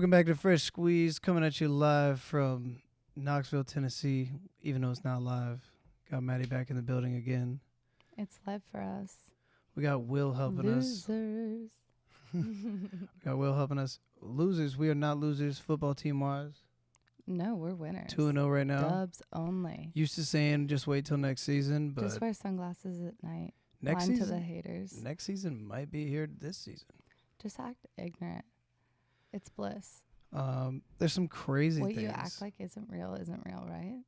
Welcome back to Fresh Squeeze, coming at you live from Knoxville, Tennessee, even though it's not live. Got Maddie back in the building again. It's live for us. We got Will helping us. Losers. We got Will helping us. Losers, we are not losers football team-wise. No, we're winners. 2-0 right now. Dubs only. Used to saying just wait till next season, but Just wear sunglasses at night. next Line season, to the haters. next season might be here this season. Just act ignorant. It's bliss. There's some crazy What things. you act like isn't real, right?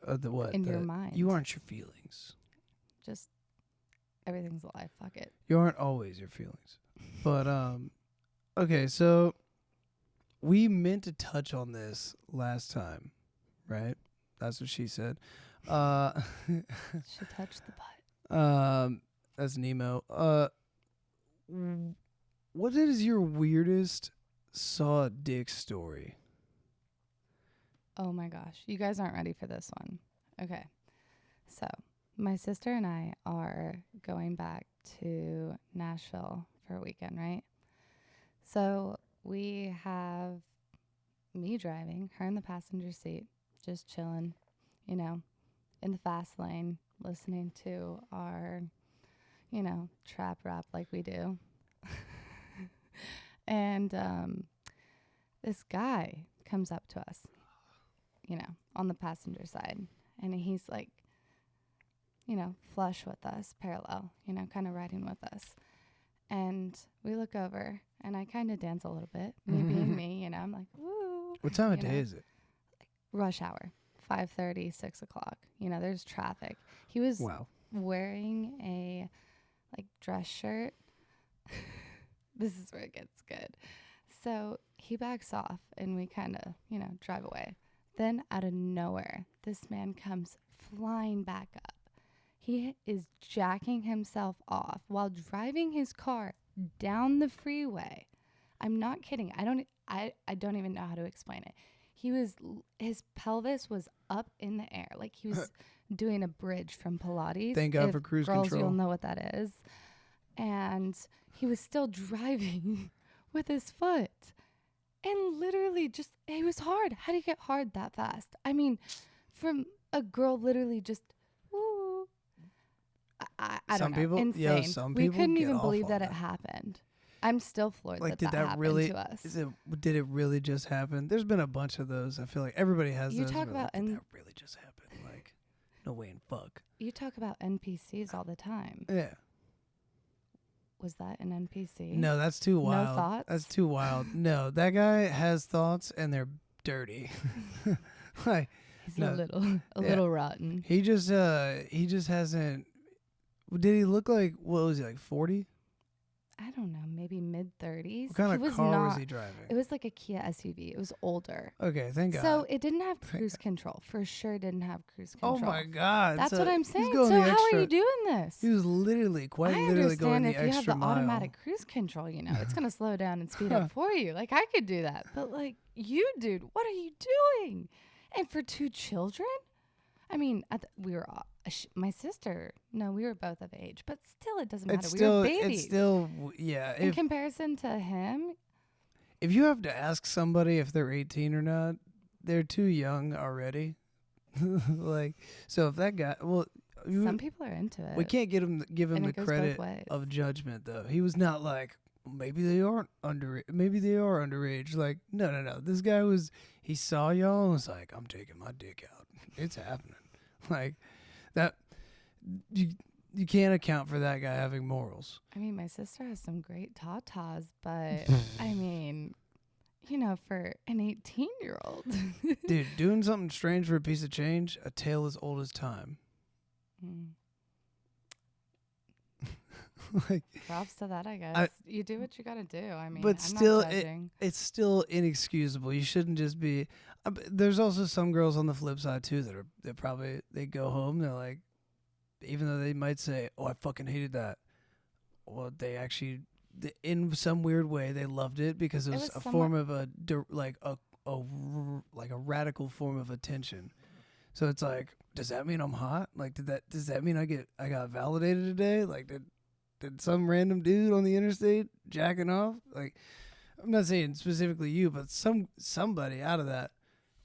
The what? In your mind. You aren't your feelings. Just everything's a lie. Fuck it. You aren't always your feelings. But, okay, so we meant to touch on this last time, right? That's what she said. She touched the butt. That's Nemo. What is your weirdest saw a dick story? Oh my gosh. You guys aren't ready for this one. Okay. So, my sister and I are going back to Nashville for a weekend, right? So, we have me driving, her in the passenger seat, just chilling, in the fast lane, listening to our, trap rap like we do. And this guy comes up to us, on the passenger side. And he's like, flush with us, parallel, kind of riding with us. And we look over, and I kind of dance a little bit, me being me, I'm like, woo. What time of day is it? Rush hour, 5:30, 6 o'clock. There's traffic. He was wearing a, dress shirt. This is where it gets good. So he backs off, and we kind of, drive away. Then out of nowhere, this man comes flying back up. He is jacking himself off while driving his car down the freeway. I'm not kidding. I don't even know how to explain it. His pelvis was up in the air. Like he was doing a bridge from Pilates. Thank God for cruise girls, control. You'll know what that is. And he was still driving with his foot. And literally it was hard. How do you get hard that fast? I mean, from a girl literally just, woo. I don't know. People, insane. yeah, some we people couldn't get even off believe on that it happened. I'm still floored that happened really, to us. Did it really just happen? There's been a bunch of those. I feel like everybody has You those. talk about did that really just happen? Like, no way in fuck. You talk about NPCs all the time. Yeah. Was that an NPC? No, that's too wild. No thoughts? That's too wild. No, that guy has thoughts and they're dirty. Like He's a little rotten. he just hasn't. Did he look like, what was he, like 40? I don't know, maybe mid-30s. What kind of car was he driving? It was like a Kia SUV. It was older. Okay, thank God. So it didn't have cruise control. For sure didn't have cruise control. Oh my God. That's what I'm saying. going So the how extra, are you doing this? He was literally, quite I literally going the understand if you have extra the mile. automatic cruise control, it's going to slow down and speed up for you. Like I could do that. But like you, dude, what are you doing? And for 2 children? I mean, we were all, my sister, no, we were both of age, but still it doesn't matter. We were babies. It's still, yeah. In comparison to him. If you have to ask somebody if they're 18 or not, they're too young already. Like, so if that guy, Some people are into it. we can't give him the credit ways. of judgment, though. He was not like, maybe they are underage. Like, no. This guy he saw y'all and was like, I'm taking my dick out. It's happening. Like, that, you can't account for that guy having morals. I mean, my sister has some great tatas, but I mean, for an 18-year-old. Dude, doing something strange for a piece of change, a tale as old as time. Like, props to that, I guess. You do what you gotta do. I mean, but I'm still, not judging. it's still inexcusable. You shouldn't just be. There's also some girls on the flip side too that probably they go home. They're like, even though they might say, "Oh, I fucking hated that," well, they actually, in some weird way, they loved it because it was a form of a radical form of attention. So it's like, does that mean I'm hot? Like, does that mean I got validated today? Like, did some random dude on the interstate jacking off? Like, I'm not saying specifically you, but somebody out of that.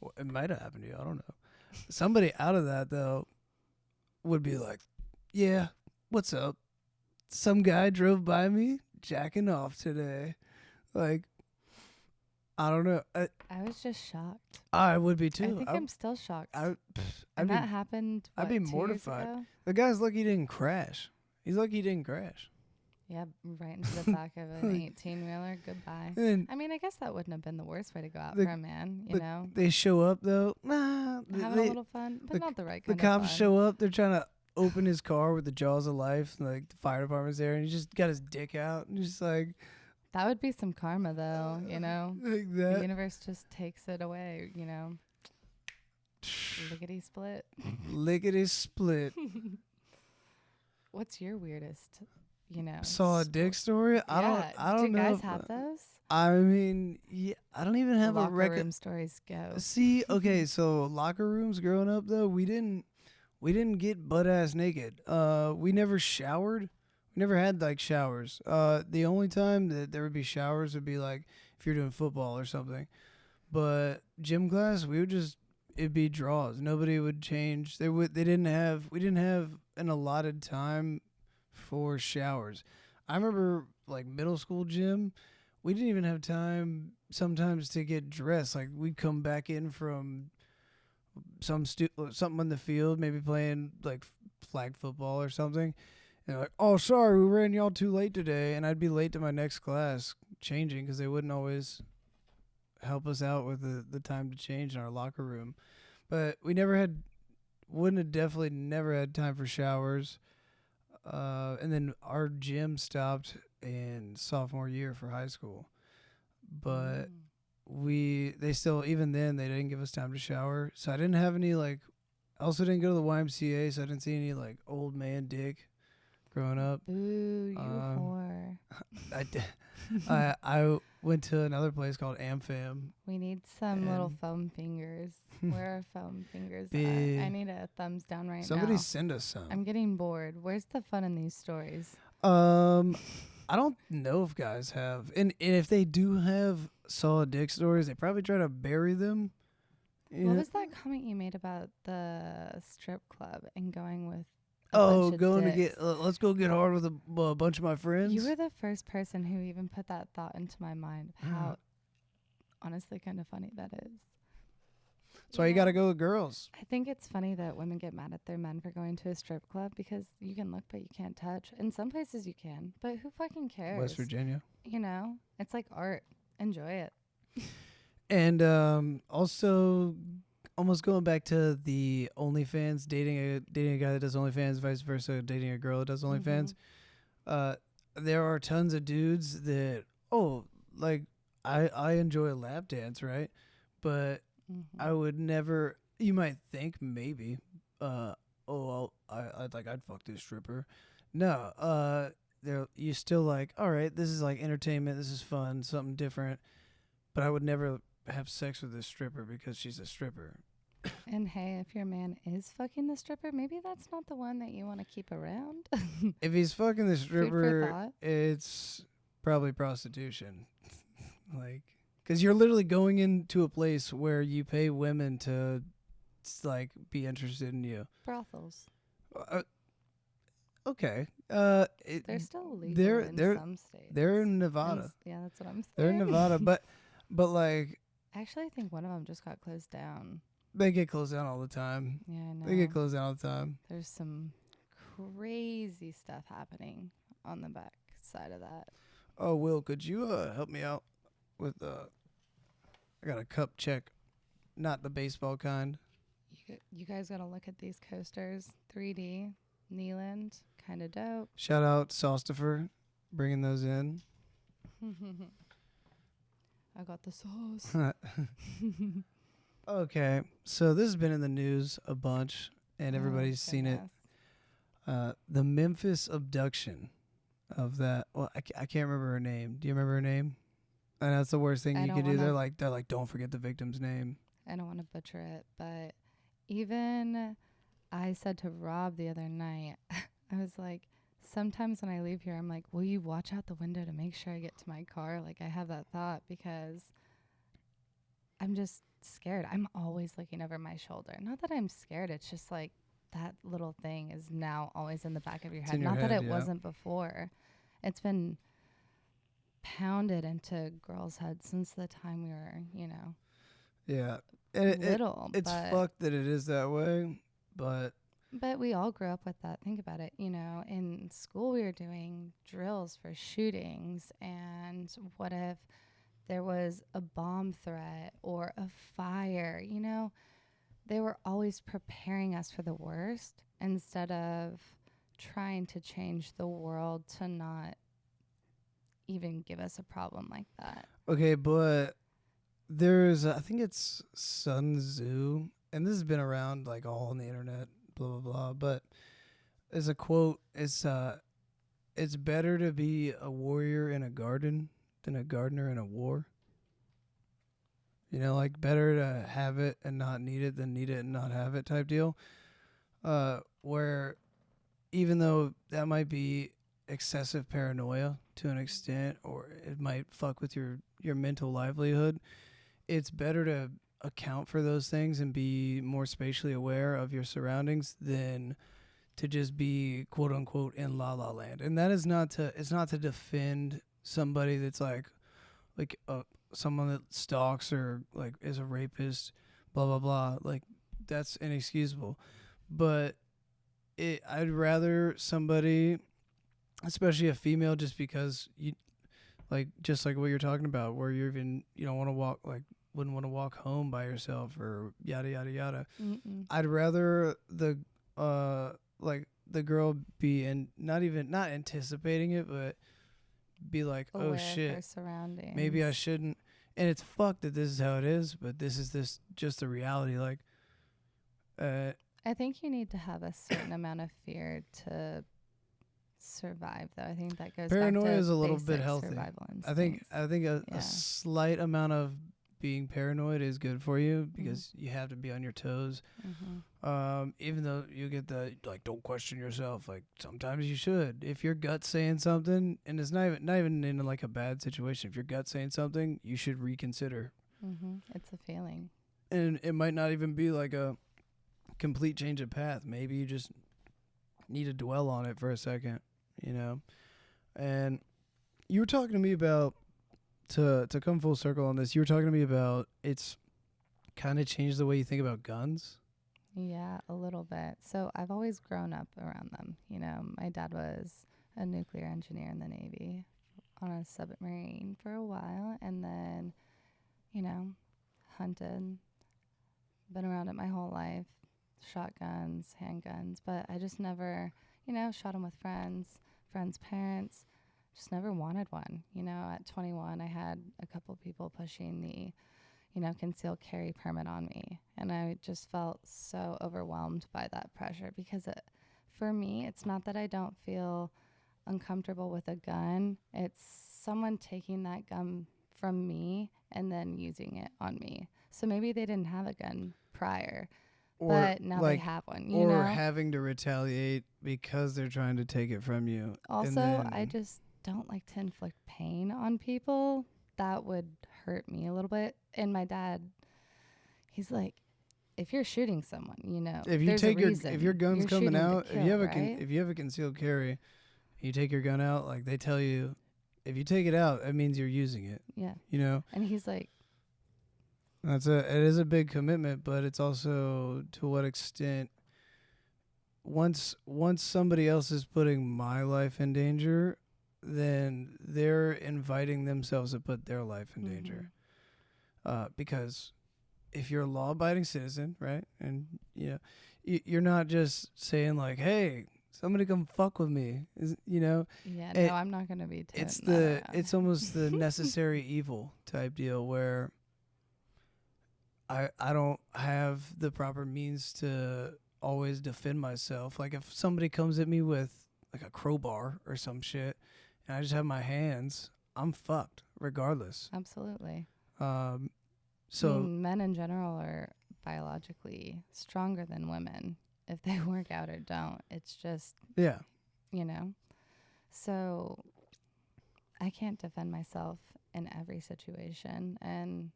Well, it might have happened to you. I don't know. Somebody out of that though would be like, "Yeah, what's up? Some guy drove by me jacking off today." Like, I don't know. I was just shocked. I would be I too. think I'm still shocked. I'd and be, that happened, I'd what, be 2 years mortified. ago? The guy's lucky he didn't crash. He's lucky he didn't crash. Yeah, right into the back of an 18-wheeler. Goodbye. And I mean, I guess that wouldn't have been the worst way to go out for a man, you know? they show up though. Nah, Having a little fun, but not the right kind the of fun. cops show up. They're trying to open his car with the jaws of life. And, like the fire department's there, and he just got his dick out, and just like That would be some karma, though, you know? like The that. universe just takes it away, you know? Lickety split. Lickety split. What's your weirdest, you know? Saw a dick story. I don't Do you know. guys if- have those? I mean, yeah, I don't even have Locker a record. room stories go. See, okay, so locker rooms growing up though, we didn't get butt ass naked. We never showered. We never had like showers. The only time that there would be showers would be like if you're doing football or something. But gym class, it'd be draws. Nobody would change. We didn't have an allotted time for showers. I remember like middle school gym, we didn't even have time sometimes to get dressed. Like we'd come back in from something on the field, maybe playing like flag football or something. And like, oh, sorry, we ran y'all too late today. And I'd be late to my next class changing because they wouldn't always help us out with the time to change in our locker room. But we definitely never had time for showers. And then our gym stopped in sophomore year for high school. But they still, even then, they didn't give us time to shower. So I didn't have any, like, I also didn't go to the YMCA, so I didn't see any, like, old man dick growing up. Boo, you whore. I went to another place called AmFam. We need some little And- foam fingers. Where are foam fingers at? Big. I need a thumbs down right Somebody now. send us some. I'm getting bored. Where's the fun in these stories? I don't know if guys have, and if they do have solid dick stories, they probably try to bury them. What was that comment you made about the strip club and going with a Oh, bunch of going dicks? to get let's go get hard with a bunch of my friends. You were the first person who even put that thought into my mind. How honestly kind of funny that is. That's why you got to go with girls. I think it's funny that women get mad at their men for going to a strip club because you can look but you can't touch. In some places you can, but who fucking cares? West Virginia. You know, it's like art. Enjoy it. And also, almost going back to the OnlyFans, dating a guy that does OnlyFans, vice versa, dating a girl that does OnlyFans. There are tons of dudes that like I enjoy a lap dance, right? But I would never. You might think maybe, I'd fuck this stripper. No, you still like, all right, this is like entertainment. This is fun, something different. But I would never have sex with this stripper because she's a stripper. And hey, if your man is fucking the stripper, maybe that's not the one that you want to keep around. If he's fucking the Food for stripper, thought. it's probably prostitution. Like, because you're literally going into a place where you pay women to, like, be interested in you. Brothels. Okay. They're still legal in some states. They're in Nevada. Yeah, that's what I'm saying. They're in Nevada, but like Actually, I think one of them just got closed down. they get closed down all the time. Yeah, I know. They get closed down all the time. There's some crazy stuff happening on the back side of that. Oh, Will, could you help me out with I got a cup check, not the baseball kind. You guys gotta look at these coasters. 3D, Neeland, kind of dope. Shout out Saustifer, bringing those in. I got the sauce. Okay, so this has been in the news a bunch, and everybody's seen it. Goodness. The Memphis abduction of that. Well, I can't remember her name. Do you remember her name? And that's the worst thing I you don't could do. wanna- They're like, don't forget the victim's name. I don't want to butcher it, but even I said to Rob the other night, I was like, Sometimes when I leave here, I'm like, will you watch out the window to make sure I get to my car? Like, I have that thought because I'm just scared. I'm always looking over my shoulder. Not that I'm scared. It's just like that little thing is now always in the back of your It's head. in your Not that head, it yeah. wasn't before. It's been pounded into girls' heads since the time we were, Yeah. And little. it's fucked that it is that way, but But we all grew up with that. Think about it. In school we were doing drills for shootings, and what if there was a bomb threat or a fire? They were always preparing us for the worst instead of trying to change the world to not even give us a problem like that. okay, but there's I think it's Sun Tzu, and this has been around like all on the internet, blah blah blah. But there's a quote. It's better to be a warrior in a garden than a gardener in a war. Like better to have it and not need it than need it and not have it type deal. Where even though that might be excessive paranoia to an extent, or it might fuck with your mental livelihood, it's better to account for those things and be more spatially aware of your surroundings than to just be quote unquote in la la land. And that is not to it's not to defend somebody that's like someone that stalks or like is a rapist, blah blah blah. Like that's inexcusable. But I'd rather somebody, especially a female, just because just like what you're talking about, where you don't want to walk, like wouldn't want to walk home by yourself or yada yada yada. Mm-mm. I'd rather the girl be not anticipating it, but be like, Aware oh of her shit, surroundings. maybe I shouldn't. And it's fucked that this is how it is, but this is just the reality. Like, I think you need to have a certain amount of fear to survive, though. I think that goes paranoia back to is a little bit basic healthy. survival I think instincts. a slight amount of being paranoid is good for you because Mm-hmm. you have to be on your toes. Mm-hmm. Even though you get the like, don't question yourself. Like sometimes you should. If your gut's saying something, and it's not even in like a bad situation. If your gut's saying something, you should reconsider. Mm-hmm. It's a feeling. And it might not even be like a complete change of path. Maybe you just need to dwell on it for a second, And you were talking to me about to come full circle on this. You were talking to me about it's kind of changed the way you think about guns. Yeah, a little bit. So I've always grown up around them. My dad was a nuclear engineer in the Navy on a submarine for a while, and then, hunted, been around it my whole life, shotguns, handguns, but I just never, shot them with friends' parents. Just never wanted one. At 21, I had a couple people pushing the concealed carry permit on me. And I just felt so overwhelmed by that pressure because for me, it's not that I don't feel uncomfortable with a gun. It's someone taking that gun from me and then using it on me. So maybe they didn't have a gun prior, but now they have one, or having to retaliate because they're trying to take it from you. Also, I just don't like to inflict pain on people. That would hurt me a little bit. And my dad, he's like, if you're shooting someone, if you there's take a reason. if your gun's You're coming shooting to out, kill, if you have a concealed carry, you take your gun out, like they tell you, if you take it out, it means you're using it. Yeah. And he's like, it is a big commitment, but it's also to what extent once somebody else is putting my life in danger, then they're inviting themselves to put their life in danger. Because if you're a law-abiding citizen, right, and you're not just saying like, "Hey, somebody come fuck with me," Yeah, no, I'm not gonna be. It's almost the necessary evil type deal where I don't have the proper means to always defend myself. Like if somebody comes at me with like a crowbar or some shit, and I just have my hands, I'm fucked regardless. Absolutely. So I mean, men in general are biologically stronger than women if they work out or don't. It's just yeah. So I can't defend myself in every situation, and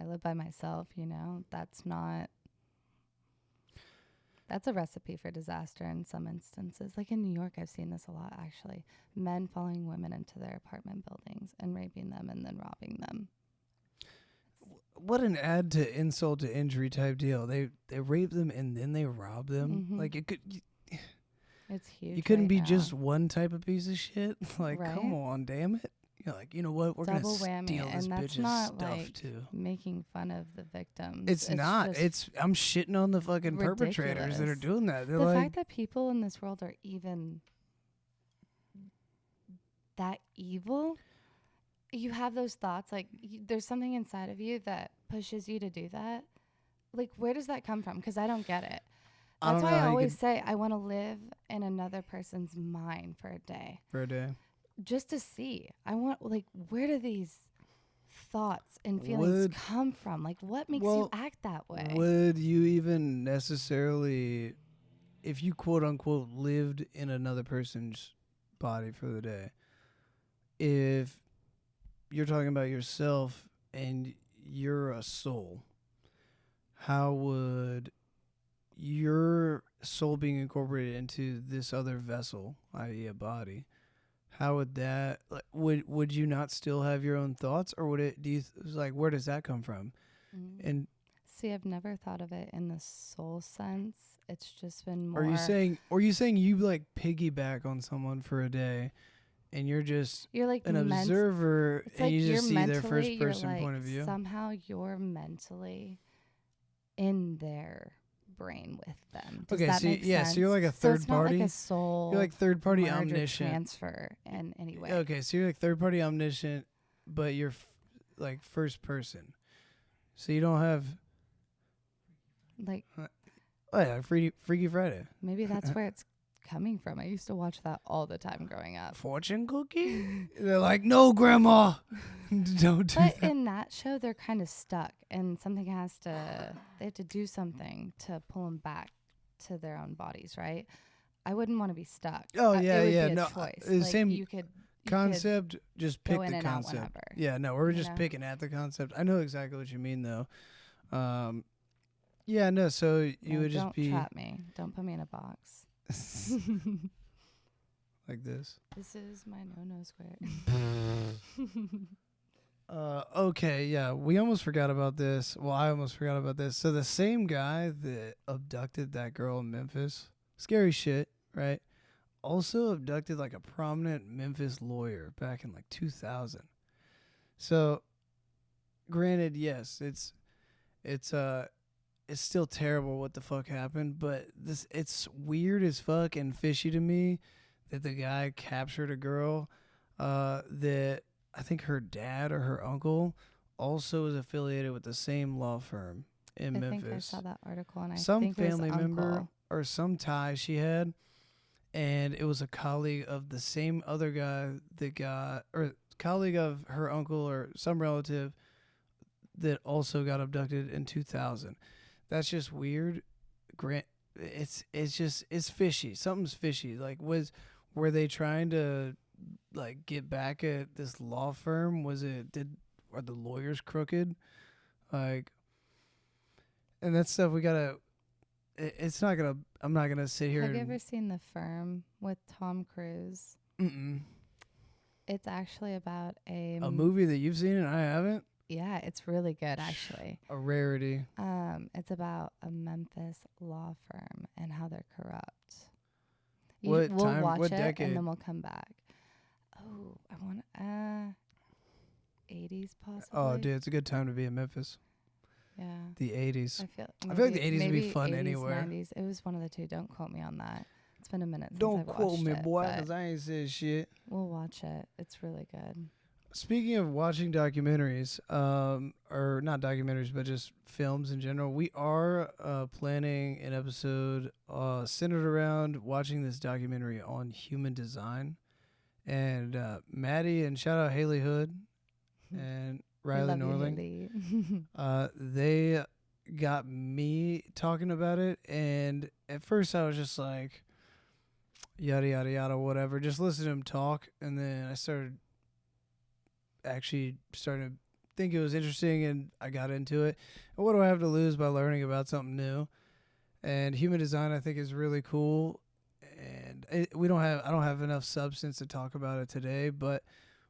I live by myself, you know. That's a recipe for disaster in some instances. Like in New York, I've seen this a lot, actually. Men following women into their apartment buildings and raping them and then robbing them. What an add to insult to injury type deal. They rape them and then they rob them. Mm-hmm. Like, it could... It's huge. You couldn't right be now. just one type of piece of shit. Like, Right? come on, damn it. You're like, you know what? We're Double gonna whammy, steal this and that's bitch's not stuff like too. making fun of the victims. It's not. Just I'm shitting on the fucking perpetrators that are ridiculous. doing that. They're the like, fact that people in this world are even that evil. You have those thoughts, like there's something inside of you that pushes you to do that. Like, where does that come from? Because I don't get it. I That's don't know why I how you always could say I want to live in another person's mind for a day, for a day. just to see. I want, like, where do these thoughts and feelings come from? Like, what makes you act that way? Would you even necessarily, if you quote unquote lived in another person's body for the day, if you're talking about yourself and you're a soul, how would your soul being incorporated into this other vessel, i.e. a body, how would that, like, would you not still have your own thoughts, or would it, like, where does that come from? And see, I've never thought of it in the soul sense. It's just been more. Are you saying you like piggyback on someone for a day and you're like an observer and like you just see their first you're person like point of view? Somehow you're mentally in their brain with them. Does that make sense? So you're like a third party. Not like a soul. You're like third party merge or omniscient. transfer in any way. Okay, so you're like third party omniscient, but you're like first person. So you don't have like. Oh yeah, Freaky Friday. Maybe that's where it's coming from. I used to watch that all the time growing up. Fortune cookie? They're like, no, Grandma, don't do that. But in that show, they're kind of stuck, and they have to do something to pull them back to their own bodies, right? I wouldn't want to be stuck. Oh it would be a no, choice. The same you could concept. Just pick go in the and out concept. whenever, Yeah, no, we're just picking at the concept. I know exactly what you mean, though. Yeah, no. So you would just be. Don't trap me. Don't put me in a box. Like this. This is my no square. Okay, yeah, we almost forgot about this. Well, I almost forgot about this. So the same guy that abducted that girl in Memphis, scary shit, right? Also abducted like a prominent Memphis lawyer back in like 2000. So, granted, yes, it's still terrible what the fuck happened, but it's weird as fuck and fishy to me that the guy captured a girl that I think her dad or her uncle also is affiliated with the same law firm in Memphis. I think I saw that article, and some think family it was member uncle. or some tie she had, and it was a colleague of the same other guy that got, or colleague of her uncle or some relative that also got abducted in 2000. That's just weird. It's fishy. Something's fishy. Like, were they trying to like get back at this law firm? Are the lawyers crooked? Like, and that stuff we gotta. It's not gonna. I'm not gonna sit here. Have you ever seen The Firm with Tom Cruise? Mm-mm. It's actually about a movie that you've seen and I haven't. Yeah, it's really good, actually. A rarity. It's about a Memphis law firm and how they're corrupt. We'll watch it decade? and then we'll come back. Oh, I want 80s possibly. Oh, dude, it's a good time to be in Memphis. Yeah. The 80s. I feel like the 80s would be fun 80s, anywhere. 90s. It was one of the two. Don't quote me on that. It's been a minute since Don't I've quote watched me, it, boy, because I ain't said shit. We'll watch it. It's really good. Speaking of watching documentaries, or not documentaries, but just films in general, we are planning an episode centered around watching this documentary on human design. And Maddie, and shout out Haley Hood and Riley Norling, they got me talking about it. And at first I was just like, yada yada yada, whatever. Just listen to him talk, and then I started to think it was interesting, and I got into it. And what do I have to lose by learning about something new? And human design, I think, is really cool. And I don't have enough substance to talk about it today, but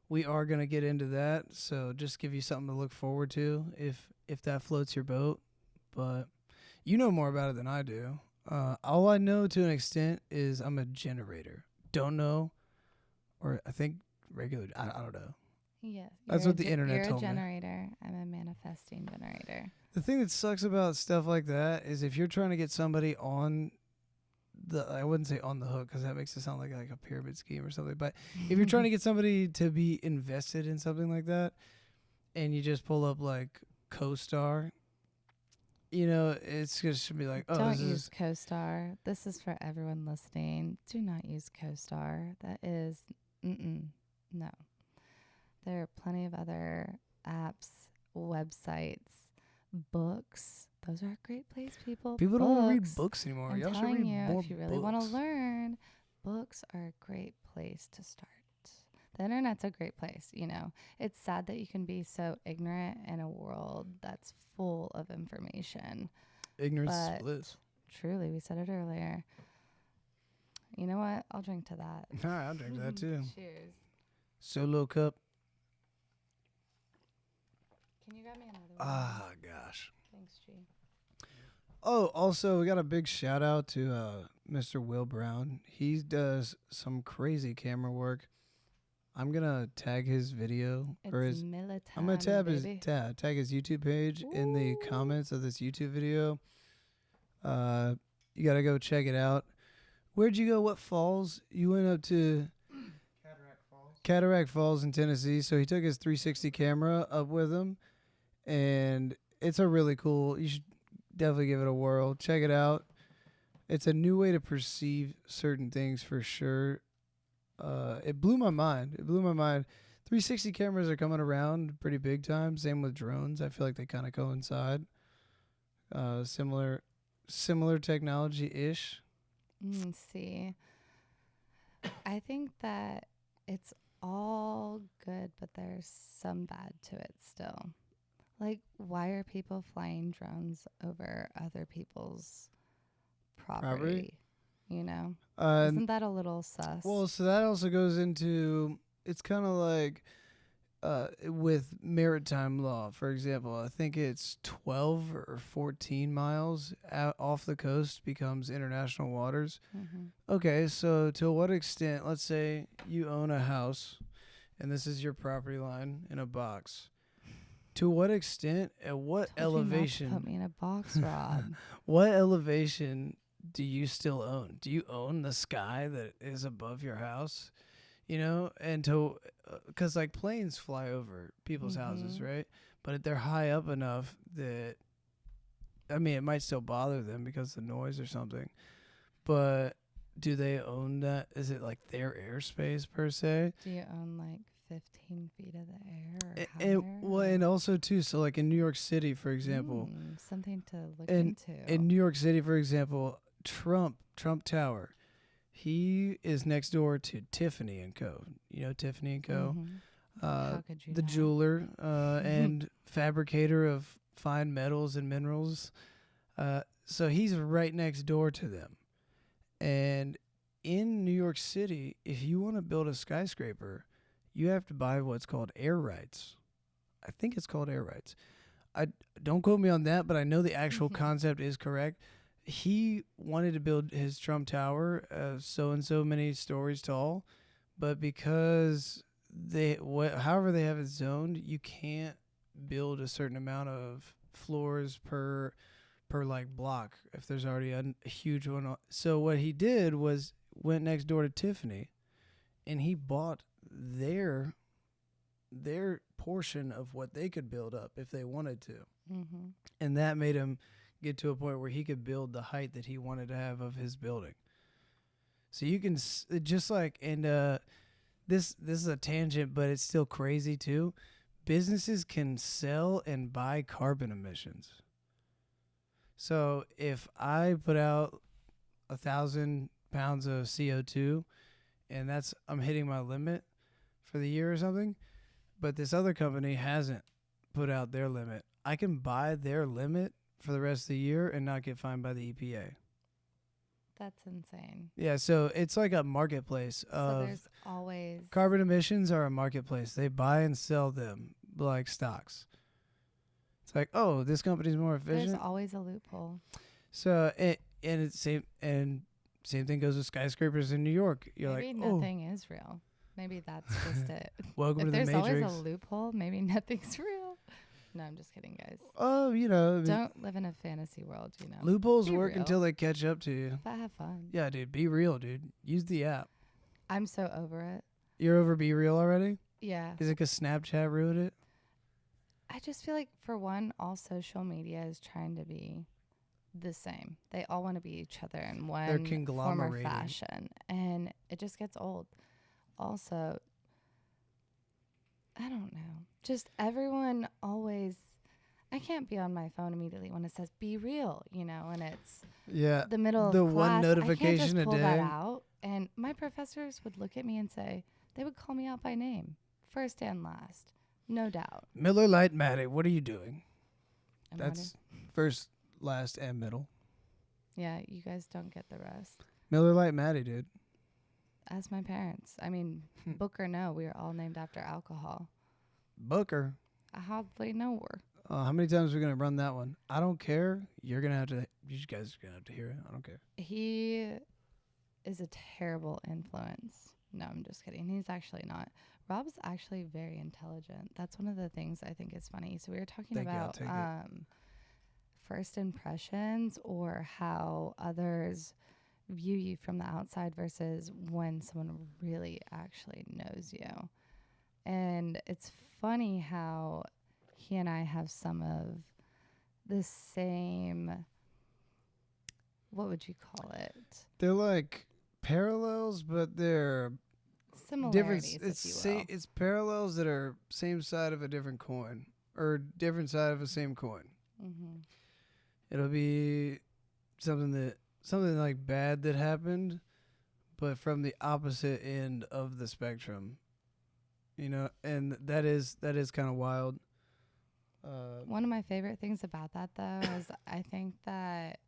we are gonna get into that. So just give you something to look forward to if that floats your boat. But you know more about it than I do. All I know to an extent is I'm a generator. Don't know, or I think regular. I don't know. Yes. That's what the internet you're told a me. generator. I'm a manifesting generator. The thing that sucks about stuff like that is if you're trying to get somebody on I wouldn't say on the hook because that makes it sound like a pyramid scheme or something. But if you're trying to get somebody to be invested in something like that, and you just pull up like CoStar, it's just should be like, oh, don't use CoStar. This is for everyone listening. Do not use CoStar. That is, no. There are plenty of other apps, websites, books. Those are a great place, people. People don't want to read books anymore. I'm Y'all should telling read you, more if you really want to learn, books are a great place to start. The internet's a great place, It's sad that you can be so ignorant in a world that's full of information. Ignorance is bliss. Truly, we said it earlier. You know what? I'll drink to that. All right, I'll drink to that too. Cheers. Solo cup. Can you grab me another one? Ah, gosh. Thanks, G. Oh, also, we got a big shout out to Mr. Will Brown. He does some crazy camera work. I'm gonna tag his video I'm gonna tag his YouTube page in the comments of this YouTube video. You gotta go check it out. Where'd you go? What falls? You went up to Cataract Falls in Tennessee. So he took his 360 camera up with him, and it's a really cool. You should definitely give it a whirl. Check it out. It's a new way to perceive certain things for sure. It blew my mind. 360 cameras are coming around pretty big time. Same with drones. I feel like they kind of coincide. Similar technology-ish. See, I think that it's all good, but there's some bad to it still. Like, why are people flying drones over other people's property? Isn't that a little sus? Well, so that also goes into, it's kind of like with maritime law, for example. I think it's 12 or 14 miles out off the coast becomes international waters. Mm-hmm. Okay, so to what extent, let's say you own a house and this is your property line in a box. To what extent, at what elevation? You not to put me in a box, Rob. What elevation do you still own? Do you own the sky that is above your house? And because like planes fly over people's houses, right? But they're high up enough that, it might still bother them because of the noise or something. But do they own that? Is it like their airspace per se? Do you own like 15 feet of the air? And also too, so like in New York City, for example, something to look into. In New York City, for example, Trump Tower, he is next door to Tiffany & Co. You know Tiffany & Co. How could you the jeweler and fabricator of fine metals and minerals. So he's right next door to them. And in New York City, if you want to build a skyscraper, you have to buy what's called air rights. I think it's called air rights. I don't quote me on that, but I know the actual concept is correct. He wanted to build his Trump Tower so and so many stories tall, but because however they have it zoned, you can't build a certain amount of floors per like block if there's already a huge one. So what he did was went next door to Tiffany, and he bought their portion of what they could build up if they wanted to. And that made him get to a point where he could build the height that he wanted to have of his building. So you can just like, and this is a tangent, but it's still crazy too. Businesses can sell and buy carbon emissions. So if I put out 1,000 pounds of CO2, and I'm hitting my limit for the year or something. But this other company hasn't put out their limit. I can buy their limit for the rest of the year and not get fined by the EPA. That's insane. Yeah, so it's like a marketplace So of there's always carbon emissions are a marketplace. They buy and sell them like stocks. It's like, oh, this company's more efficient. There's always a loophole. So same thing goes with skyscrapers in New York. You're maybe like, nothing is real. Maybe that's just it. Welcome if to the there's Matrix. always a loophole, maybe nothing's real. No, I'm just kidding, guys. Oh, Don't live in a fantasy world, Loopholes Be work real. until they catch up to you. But have fun. Yeah, dude, be real, dude. Use the app. I'm so over it. You're over Be Real already? Yeah. Is it because Snapchat ruined it? I just feel like, for one, all social media is trying to be the same. They all want to be each other in one form or fashion. And it just gets old. Also, I don't know. Just everyone always... I can't be on my phone immediately when it says "be real," and it's the middle of the class. one notification I can't just pull a day. that out. And my professors would look at me and say, they would call me out by name, first and last, no doubt. Miller Lite Maddie, what are you doing? And that's first, last, and middle. Yeah, you guys don't get the rest. Miller Lite Maddie, dude. As my parents. I mean, Booker, no, we are all named after alcohol. Booker. How do they know we're? How many times are we going to run that one? I don't care. You guys are going to have to hear it. I don't care. He is a terrible influence. No, I'm just kidding. He's actually not. Rob's actually very intelligent. That's one of the things I think is funny. So we were talking about first impressions, or how others view you from the outside versus when someone really actually knows you. And it's funny how he and I have some of the same, what would you call it? They're like parallels, but they're similarities, it's parallels that are same side of a different coin, or different side of the same coin. Mm-hmm. It'll be something like bad that happened, but from the opposite end of the spectrum. And that is kind of wild. One of my favorite things about that, though, is I think that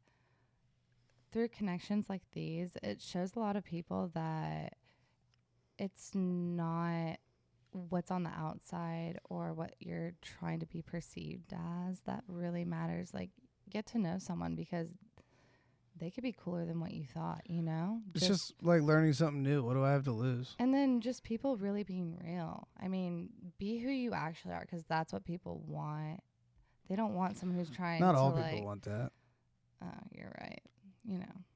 through connections like these, it shows a lot of people that it's not what's on the outside or what you're trying to be perceived as that really matters. Like, get to know someone because they could be cooler than what you thought, It's just like learning something new. What do I have to lose? And then just people really being real. I mean, be who you actually are, because that's what people want. They don't want someone who's trying to... Not all people want that. Oh, you're right.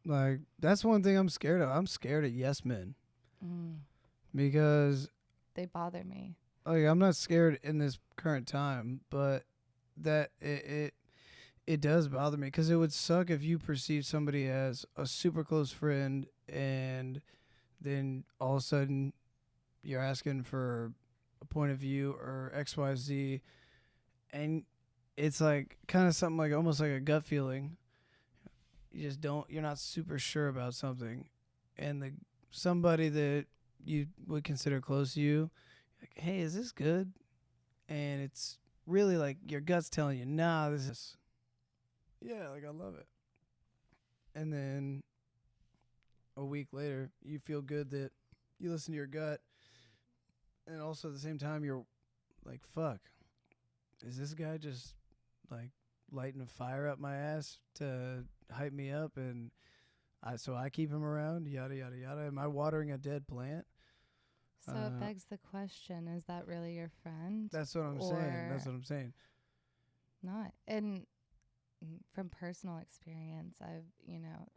Like, that's one thing I'm scared of. I'm scared of yes men. Because... they bother me. Like, I'm not scared in this current time, but that it does bother me, because it would suck if you perceive somebody as a super close friend and then all of a sudden you're asking for a point of view or XYZ, and it's like kind of something like almost like a gut feeling. You're not super sure about something, and somebody that you would consider close to you, like, hey, is this good? And it's really like your gut's telling you, nah, this is... Yeah, like, I love it. And then a week later, you feel good that you listen to your gut. And also at the same time, you're like, fuck, is this guy just like lighting a fire up my ass to hype me up? And so I keep him around, yada, yada, yada. Am I watering a dead plant? So it begs the question, is that really your friend? That's what I'm saying. Not. And from personal experience, I've,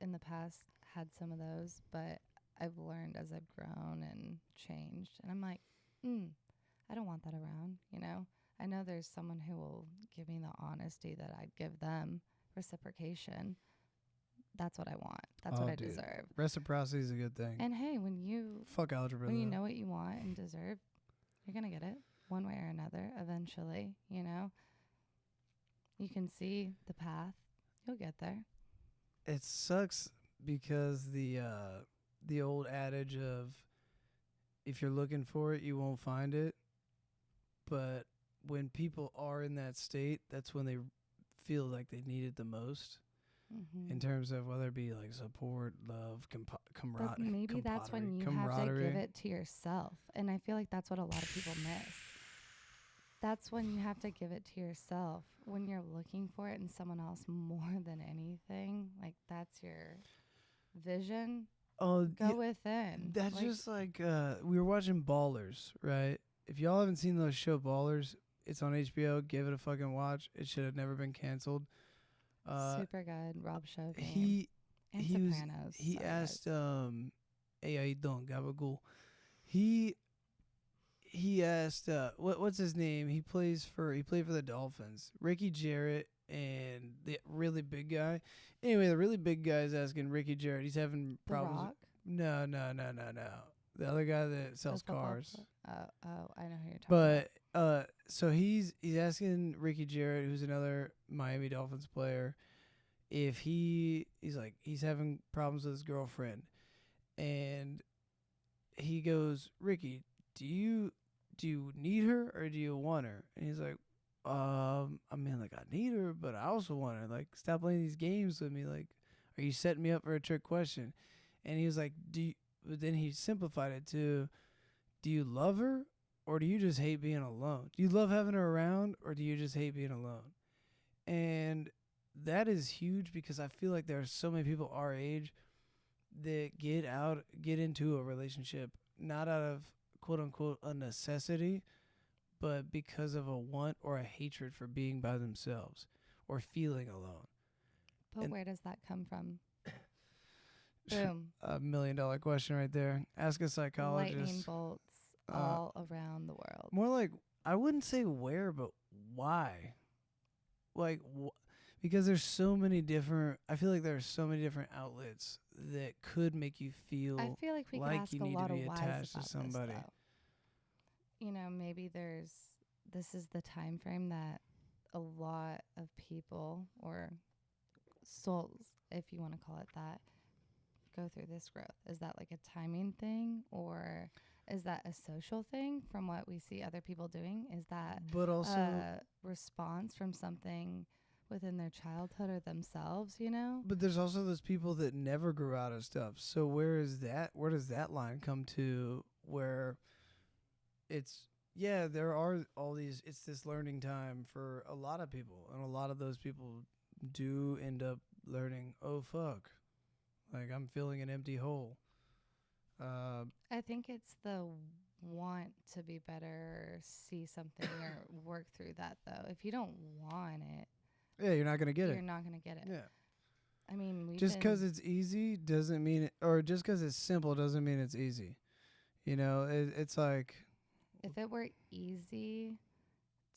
in the past had some of those, but I've learned as I've grown and changed. And I'm like, I don't want that around, I know there's someone who will give me the honesty that I'd give them, reciprocation. That's what I want. That's what I deserve. Reciprocity is a good thing. And hey, when you... fuck algebra. When you know what you want and deserve, you're going to get it one way or another eventually, You can see the path. You'll get there. It sucks because the old adage of if you're looking for it, you won't find it. But when people are in that state, that's when they feel like they need it the most. In terms of whether it be like support, love, but maybe that's when you have to give it to yourself. And I feel like that's what a lot of people miss. That's when you have to give it to yourself. When you're looking for it in someone else more than anything, like that's your vision. Oh, go within. That's like, just like we were watching Ballers, right? If y'all haven't seen those show Ballers, it's on HBO. Give it a fucking watch. It should have never been canceled. Super good. Rob showed me. He Sopranos. He asked hey, how you doing, Gabagool? He asked what's his name? He played for the Dolphins. Ricky Jarrett and the really big guy. Anyway, the really big guy is asking Ricky Jarrett. He's having problems. The Rock? No. The other guy that sells cars. I know who you're talking about. So he's asking Ricky Jarrett, who's another Miami Dolphins player, if he's having problems with his girlfriend, and he goes, Ricky, do you need her or do you want her? And he's like, I mean, like, I need her, but I also want her. Like, stop playing these games with me. Like, are you setting me up for a trick question? And he was like, but then he simplified it to, do you love her or do you just hate being alone? Do you love having her around or do you just hate being alone? And that is huge because I feel like there are so many people our age that get into a relationship not out of quote unquote a necessity, but because of a want or a hatred for being by themselves or feeling alone. But where does that come from? Boom. $1 million question right there. Ask a psychologist. Lightning bolts all around the world. More like, I wouldn't say where, but why? Like, because there's so many different, I feel like there's so many different outlets that could make you feel I feel like we like could ask you a need lot to be of attached whys to somebody. This, you know, maybe this is the time frame that a lot of people or souls, if you want to call it that, go through this growth. Is that like a timing thing, or is that a social thing from what we see other people doing? Is that but also a response from something within their childhood or themselves, you know? But there's also those people that never grew out of stuff. So where does that line come to where it's, yeah, there are all these, it's this learning time for a lot of people, and a lot of those people do end up learning, oh fuck, like I'm feeling an empty hole. I think it's the want to be better, see something, or work through that, though. If you don't want it, yeah, you're not going to get it. You're not going to get it. Yeah. I mean, just because it's easy doesn't mean it, or just because it's simple doesn't mean it's easy. You know, it's like, if it were easy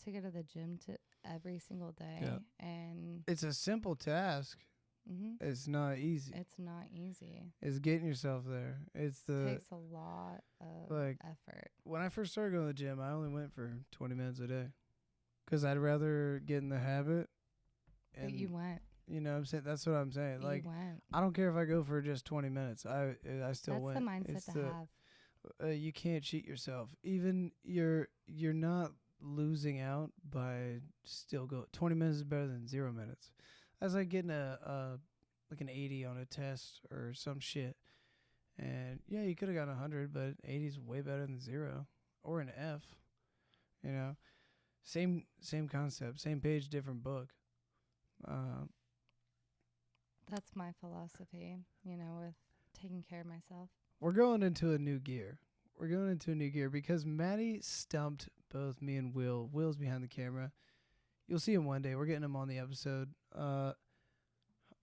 to go to the gym to every single day, yeah, and it's a simple task. It's not easy. It's not easy. It's getting yourself there. It takes a lot of effort. When I first started going to the gym, I only went for 20 minutes a day because I'd rather get in the habit. And but you went. You know what I'm saying? That's what I'm saying. You like, went. I don't care if I go for just 20 minutes. I still went. That's the mindset to have. You can't cheat yourself. Even you're not losing out by still go. 20 minutes is better than 0 minutes. That's like getting like an 80 on a test or some shit. And yeah, you could have gotten 100, but 80 is way better than 0 or an F. You know, same concept, same page, different book. That's my philosophy, you know, with taking care of myself. We're going into a new gear. Because Maddie stumped both me and Will. Will's behind the camera. You'll see him one day. We're getting him on the episode.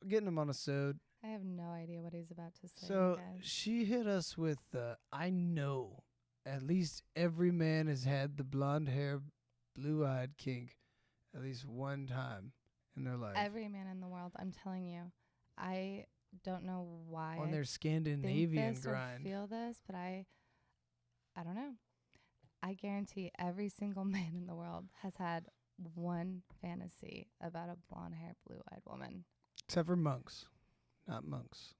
Getting him on a sode. I have no idea what he's about to say. So she hit us with, I know at least every man has had the blonde hair, blue-eyed kink at least one time in their life. Every man in the world, I'm telling you. I don't know why on their Scandinavian think this grind. Or feel this, but I don't know. I guarantee every single man in the world has had one fantasy about a blonde hair, blue-eyed woman. Except for monks. Not monks.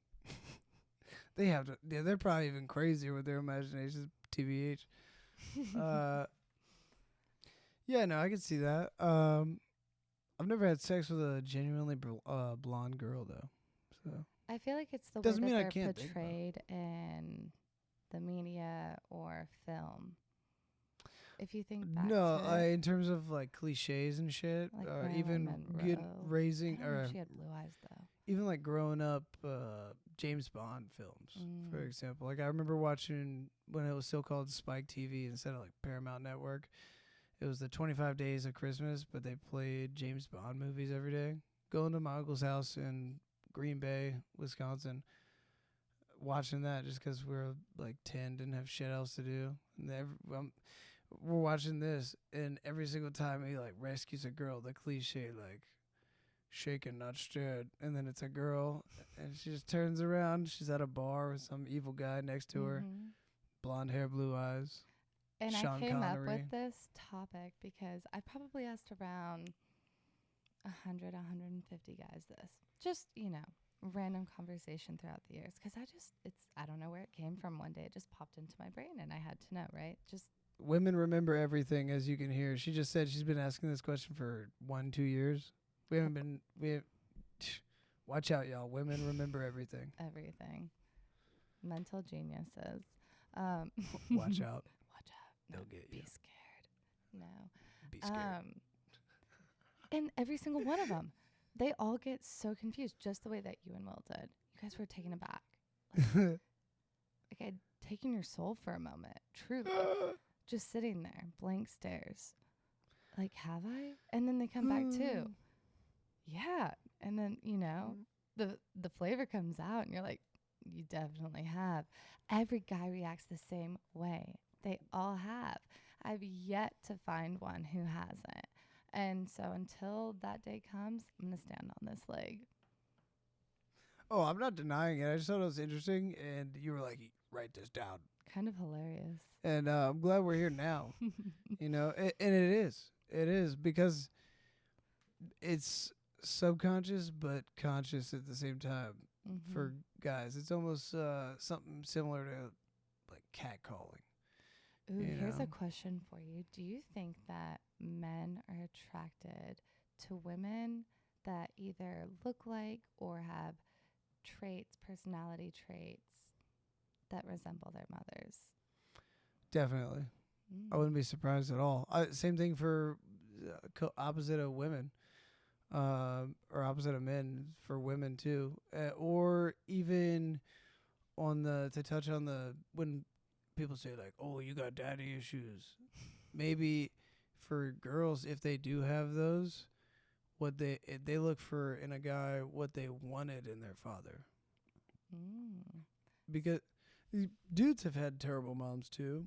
They have to. Yeah, they're probably even crazier with their imaginations. TBH. Yeah, no, I can see that. I've never had sex with a genuinely blonde girl though. So I feel like it's the way doesn't that mean I they're can't think about it. portrayed in the media or film. If you think back No, to it, in terms of like cliches and shit, like even Marilyn good Monroe. I raising don't know if or she had blue eyes though. even like growing up, James Bond films, for example. Like I remember watching when it was still called Spike TV instead of like Paramount Network. It was the 25 Days of Christmas, but they played James Bond movies every day. Going to my uncle's house in Green Bay, Wisconsin, watching that just because we were like 10, didn't have shit else to do. And we're watching this, and every single time he like rescues a girl, the cliche like shaken, not stirred, and then it's a girl, and she just turns around. She's at a bar with some evil guy next to her, blonde hair, blue eyes. And Sean I came Connery. up with this topic because I probably asked around 100, 150 guys this. Just, random conversation throughout the years. Because I don't know where it came from one day. It just popped into my brain and I had to know, right? Just women remember everything, as you can hear. She just said she's been asking this question for 1-2 years. Watch out, y'all. Women remember everything. Everything. Mental geniuses. Watch out. No, They'll get you. Be scared. No. Be scared. And every single one of them, they all get so confused, just the way that you and Will did. You guys were taken aback. Like I'd taken your soul for a moment, truly. Just sitting there, blank stares. Like, have I? And then they come back too. Yeah. And then, the flavor comes out and you're like, you definitely have. Every guy reacts the same way. They all have. I've yet to find one who hasn't. And so until that day comes, I'm going to stand on this leg. Oh, I'm not denying it. I just thought it was interesting. And you were like, write this down. Kind of hilarious. And I'm glad we're here now. And it is. It is because it's subconscious but conscious at the same time for guys. It's almost something similar to like catcalling. Ooh, here's a question for you. Do you think that men are attracted to women that either look like or have personality traits that resemble their mothers? Definitely. I wouldn't be surprised at all. Same thing for opposite of women, or opposite of men for women too, or even to touch on when people say like, "Oh, you got daddy issues." Maybe for girls, if they do have those, what they look for in a guy what they wanted in their father. Because dudes have had terrible moms too.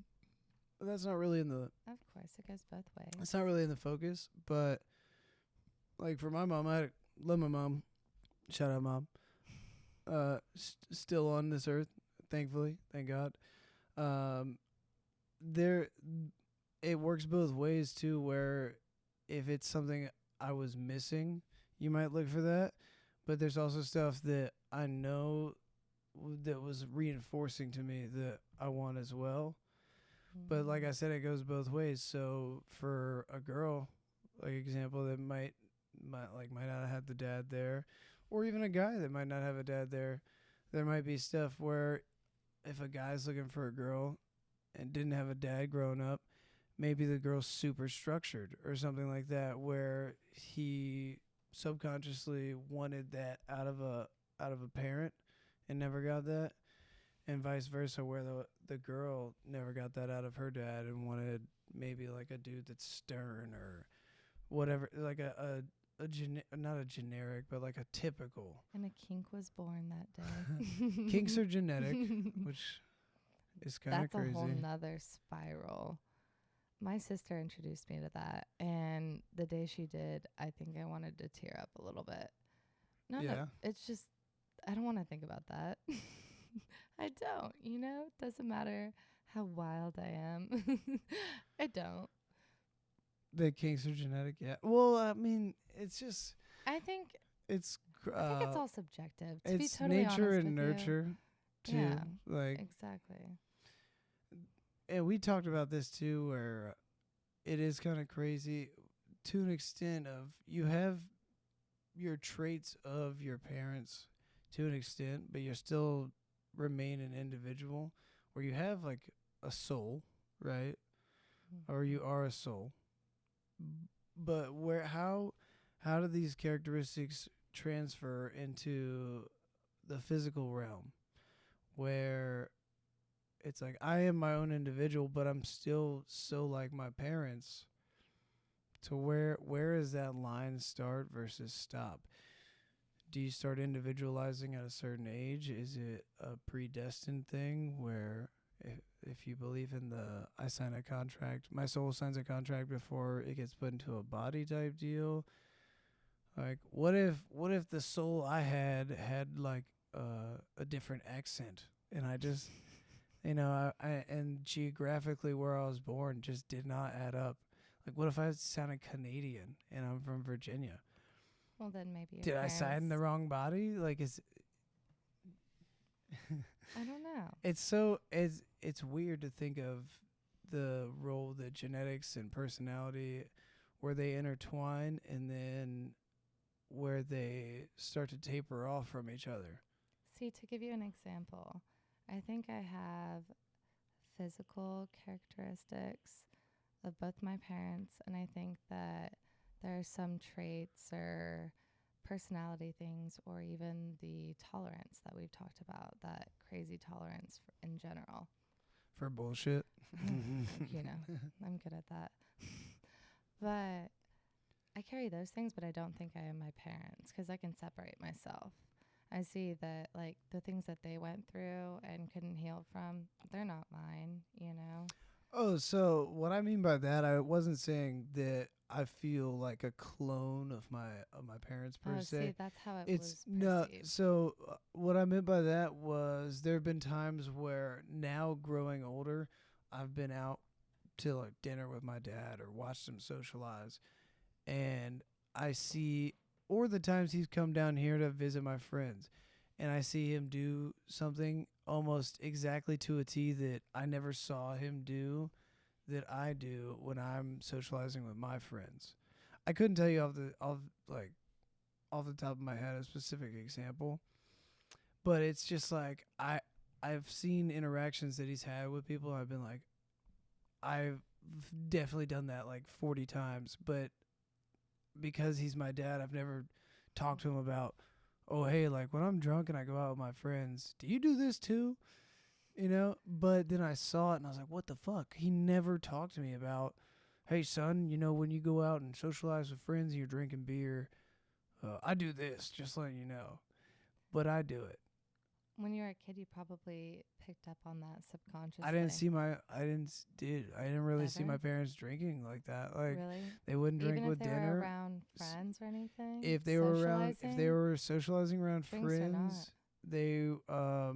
But that's not really in the. Of course, it goes both ways. It's not really in the focus, but like for my mom, I love my mom. Shout out, mom. Still on this earth, thankfully, thank God. It works both ways too. Where if it's something I was missing, you might look for that. But there's also stuff that I know that was reinforcing to me that I want as well. But like I said, it goes both ways. So for a girl, like example, that might not have the dad there, or even a guy that might not have a dad there might be stuff where if a guy's looking for a girl and didn't have a dad growing up, maybe the girl's super structured or something like that, where he subconsciously wanted that out of a parent and never got that. And vice versa, where the girl never got that out of her dad and wanted maybe like a dude that's stern or whatever, like not a generic, but like a typical. And a kink was born that day. Kinks are genetic, which is kind of crazy. That's a whole nother spiral. My sister introduced me to that, and the day she did, I think I wanted to tear up a little bit. No, it's just, I don't want to think about that. I don't, it doesn't matter how wild I am. I don't. The kinks are genetic, yeah. Well, I mean, it's just. I think it's all subjective. To it's be totally nature honest and with nurture. too. Yeah, Like, exactly. and we talked about this too, where it is kind of crazy to an extent of you have your traits of your parents to an extent, but you still remain an individual where you have like a soul, right? Or you are a soul. But where how do these characteristics transfer into the physical realm where it's like I am my own individual but I'm still so like my parents, to where does that line start versus stop? Do you start individualizing at a certain age? Is it a predestined thing where if you believe in the I sign a contract, my soul signs a contract before it gets put into a body type deal? Like what if the soul I had like a different accent and I just I and geographically where I was born just did not add up. Like what if I sounded Canadian and I'm from Virginia? Well, then maybe your Did I sign the parents. wrong body? Like I don't know. it's weird to think of the role that genetics and personality where they intertwine and then where they start to taper off from each other. See, to give you an example, I think I have physical characteristics of both my parents, and I think that there are some traits or personality things, or even the tolerance that we've talked about, that crazy tolerance in general. For bullshit. You know, I'm good at that. But I carry those things, but I don't think I am my parents because I can separate myself. I see that, like, the things that they went through and couldn't heal from, they're not mine, you know? Oh, so what I mean by that, I wasn't saying that I feel like a clone of my parents per Oh, see, se. that's how it It's was no. perceived. So what I meant by that was there have been times where now growing older, I've been out to like dinner with my dad or watched him socialize, and I see, or the times he's come down here to visit my friends, and I see him do something almost exactly to a T that I never saw him do that I do when I'm socializing with my friends. I couldn't tell you off the top of my head a specific example, but it's just like I've seen interactions that he's had with people. And I've been like, I've definitely done that like 40 times, but because he's my dad, I've never talked to him about, oh, hey, like when I'm drunk and I go out with my friends, do you do this too? But then I saw it and I was like, what the fuck? He never talked to me about, hey, son, when you go out and socialize with friends and you're drinking beer, I do this, just letting you know. But I do it. When you were a kid, you probably picked up on that subconsciously. I didn't really see my Ever? parents drinking like that. Like Really? they wouldn't drink Even if with they were dinner. around friends or anything? If they Socializing? were socializing around Drinks or not? friends, they I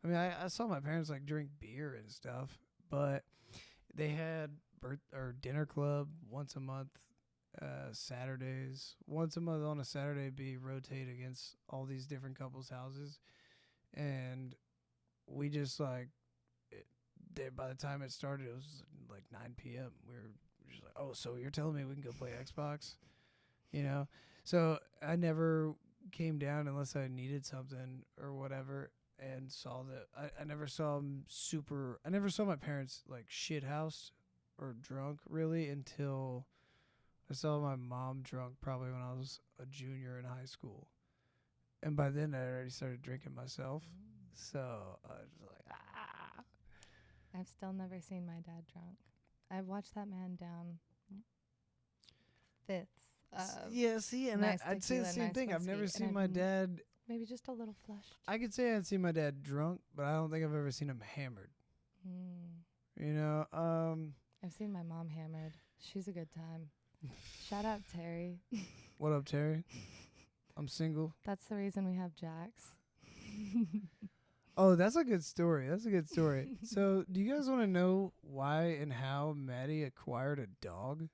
mean I saw my parents like drink beer and stuff, but they had dinner club once a month, Saturdays. Once a month on a Saturday be rotate against all these different couples' houses, and we just like by the time it started it was like 9 p.m. We were just like, oh, so you're telling me we can go play Xbox? So I never came down unless I needed something or whatever, and saw that I never saw I never saw my parents like shit housed or drunk really until I saw my mom drunk probably when I was a junior in high school, and by then I already started drinking myself. So I was just like, ah. I've still never seen my dad drunk. I've watched that man down fifths of Yeah, see, and nice I'd say the tequila, same nice thing. I've never whiskey, and seen my dad. maybe just a little flushed. I could say I'd seen my dad drunk, but I don't think I've ever seen him hammered. You know, I've seen my mom hammered. She's a good time. Shout out Terry. What up, Terry? I'm single. That's the reason we have Jax. Oh, that's a good story. That's a good story. So, do you guys want to know why and how Maddie acquired a dog?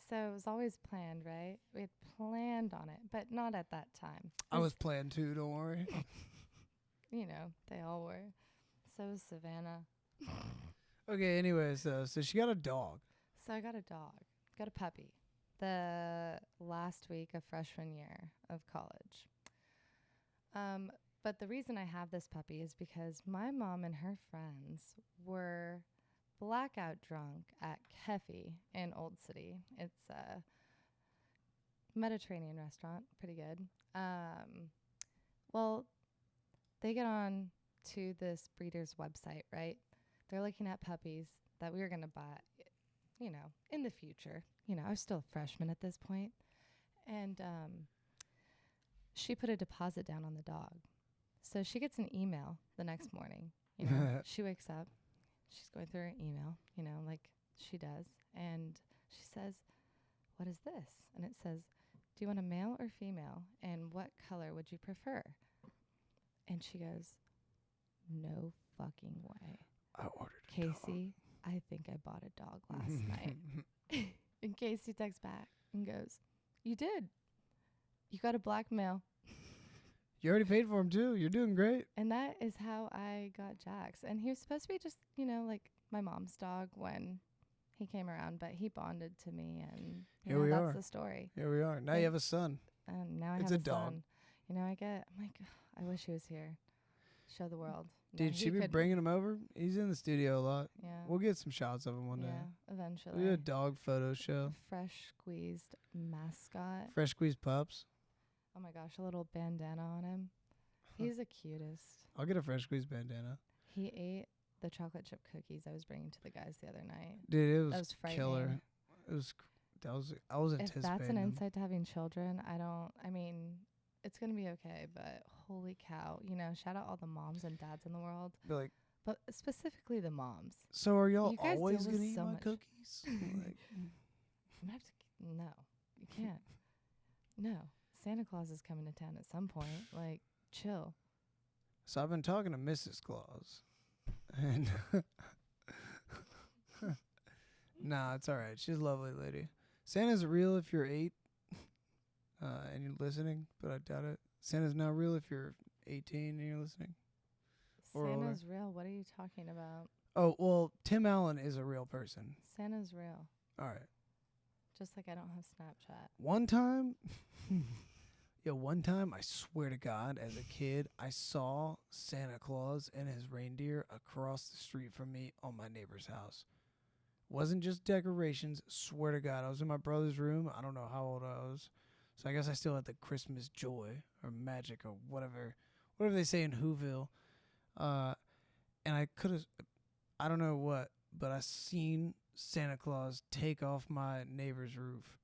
So it was always planned, right? We had planned on it, but not at that time. I was planned too, don't worry. they all were. So was Savannah. Okay, anyways, so she got a dog. So I got a dog, got a puppy, the last week of freshman year of college. But the reason I have this puppy is because my mom and her friends were blackout drunk at Kefi in Old City. It's a Mediterranean restaurant, pretty good. Well, they get on to this breeder's website, right? They're looking at puppies that we were going to buy, in the future. I was still a freshman at this point. And she put a deposit down on the dog. So she gets an email the next morning. She wakes up. She's going through her email, like she does. And she says, "What is this?" And it says, "Do you want a male or female? And what color would you prefer?" And she goes, "No fucking way. I ordered a Casey, I think I bought a dog last night." And Casey texts back and goes, "You did. You got a black male." You already paid for him, too. You're doing great. And that is how I got Jax. And he was supposed to be just, like my mom's dog when he came around, but he bonded to me, and that's the story. Here we are. Now you have a son. And now I have a dog. Son. I'm like, I wish he was here. Show the world. Dude, she been bringing him over? He's in the studio a lot. Yeah. We'll get some shots of him one day. Yeah, eventually. We'll do a dog photo show. Fresh squeezed mascot. Fresh squeezed pups. Oh my gosh, a little bandana on him. He's the cutest. I'll get a fresh squeezed bandana. He ate the chocolate chip cookies I was bringing to the guys the other night. Dude, it was frightening. Killer. I was anticipating. If that's an insight to having children, it's going to be okay, but holy cow. Shout out all the moms and dads in the world. But specifically the moms. So are y'all always going to eat my cookies? No, you can't. No. Santa Claus is coming to town at some point. Like, chill. So I've been talking to Mrs. Claus. And nah, it's all right. She's a lovely lady. Santa's real if you're 8 and you're listening, but I doubt it. Santa's not real if you're 18 and you're listening. Santa's real? What are you talking about? Oh, well, Tim Allen is a real person. Santa's real. All right. Just like I don't have Snapchat. One time, I swear to God, as a kid, I saw Santa Claus and his reindeer across the street from me on my neighbor's house. Wasn't just decorations, swear to God. I was in my brother's room. I don't know how old I was. So I guess I still had the Christmas joy or magic or whatever they say in Whoville. And I don't know what, but I seen Santa Claus take off my neighbor's roof.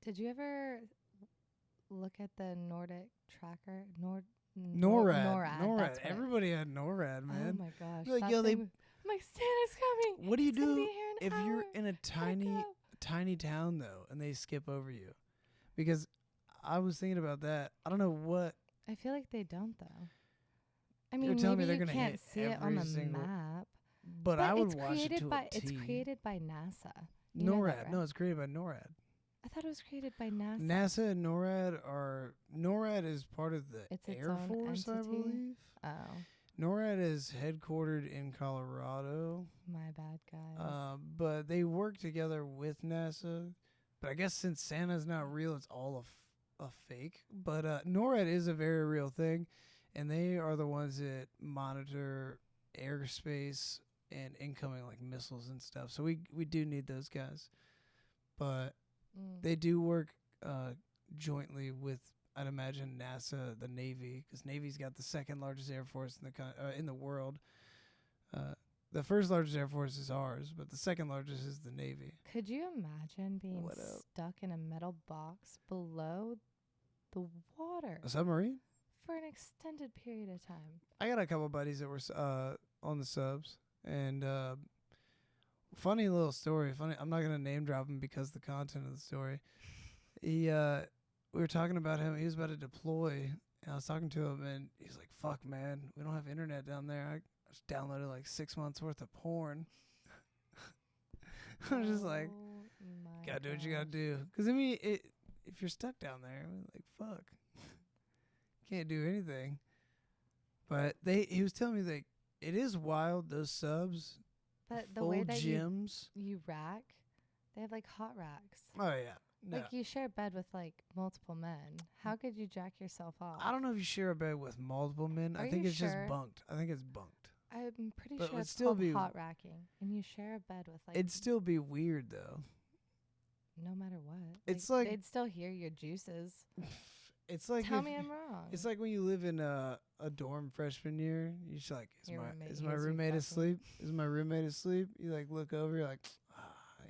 Did you ever look at the Nordic tracker? NORAD. Everybody had NORAD, man. Oh my gosh. Like, I'm like, Santa's coming. What do you do if you're in a tiny town, though, and they skip over you? Because I was thinking about that. I don't know what. I feel like they don't, though. You're telling me they're you gonna can't hit see it on the map. But I would watch it to a T. It's created by NASA. NORAD. No, it's created by NORAD. I thought it was created by NASA. NASA and NORAD is part of the Air Force, entity? I believe. Oh. NORAD is headquartered in Colorado. My bad, guys. But they work together with NASA. But I guess since Santa's not real, it's all a fake. But NORAD is a very real thing, and they are the ones that monitor airspace and incoming like missiles and stuff. So we do need those guys. But they do work jointly with, I'd imagine, NASA, the Navy, because Navy's got the second largest air force in the world. The first largest air force is ours, but the second largest is the Navy. Could you imagine being stuck in a metal box below the water? A submarine? For an extended period of time. I got a couple buddies that were on the subs, and funny little story. I'm not gonna name drop him because of the content of the story. We were talking about him. He was about to deploy, and I was talking to him, and he's like, "Fuck, man, we don't have internet down there. I just downloaded like 6 months worth of porn." I'm just like, gotta do what you gotta do. Because if you're stuck down there, like, fuck, can't do anything. But he was telling me that it is wild, those subs, But the full way that gyms. you rack, they have like hot racks. Oh yeah. No. Like you share a bed with like multiple men. How could you jack yourself off? I don't know if you share a bed with multiple men. Are I think you it's just sure? bunked. I think it's bunked. I'm pretty But sure it'd it's still called be- hot racking, and you share a bed with like It'd still be weird though. no matter what. It's like- they'd still hear your juices. It's like Tell if- me I'm wrong. It's like when you live in a dorm freshman year. You're just like, is Your my roommate is my hears you roommate fucking. asleep? Is my roommate asleep? You like look over. You're like,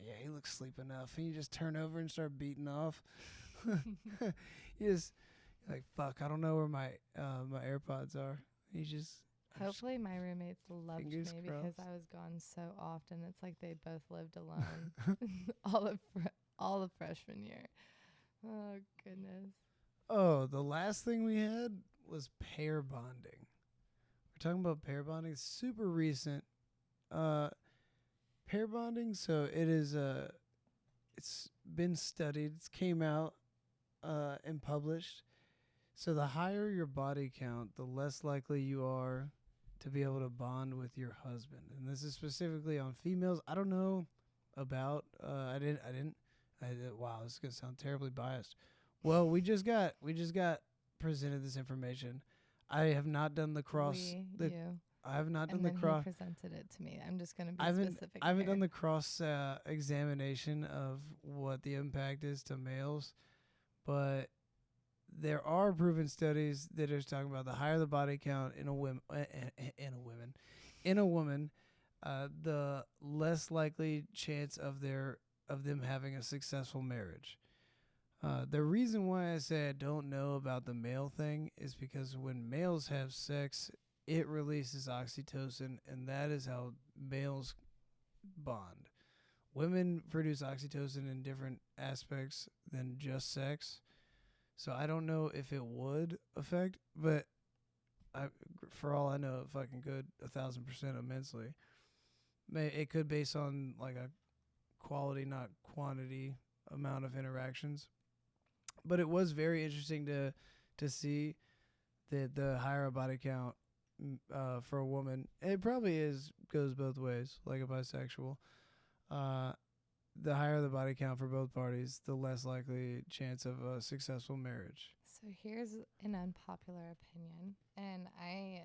yeah, he looks asleep enough. And you just turn over and start beating off. You just you're like, fuck. I don't know where my my AirPods are. You just Hopefully my roommates loved me fingers because crossed. I was gone so often. It's like they both lived alone all of freshman year. Oh goodness. Oh, the last thing we had was pair bonding. We're talking about pair bonding. It's super recent. Pair bonding. So it is. It's been studied. It's came out and published. So the higher your body count, the less likely you are to be able to bond with your husband. And this is specifically on females. I don't know about. I didn't. Wow, this is gonna sound terribly biased. Well, we just got presented this information. I have not done the cross. You. I have not done And the then cross. he presented it to me. I'm just going to be I haven't specific. I haven't here. done the cross examination of what the impact is to males, but there are proven studies that are talking about the higher the body count in a woman, the less likely chance of them having a successful marriage. The reason why I say I don't know about the male thing is because when males have sex, it releases oxytocin, and that is how males bond. Women produce oxytocin in different aspects than just sex. So I don't know if it would affect, but for all I know, it fucking could 1,000% immensely. It could based on like a quality, not quantity amount of interactions. But it was very interesting to see that the higher a body count for a woman, it probably goes both ways, like a bisexual. The higher the body count for both parties, the less likely chance of a successful marriage. So here's an unpopular opinion, and I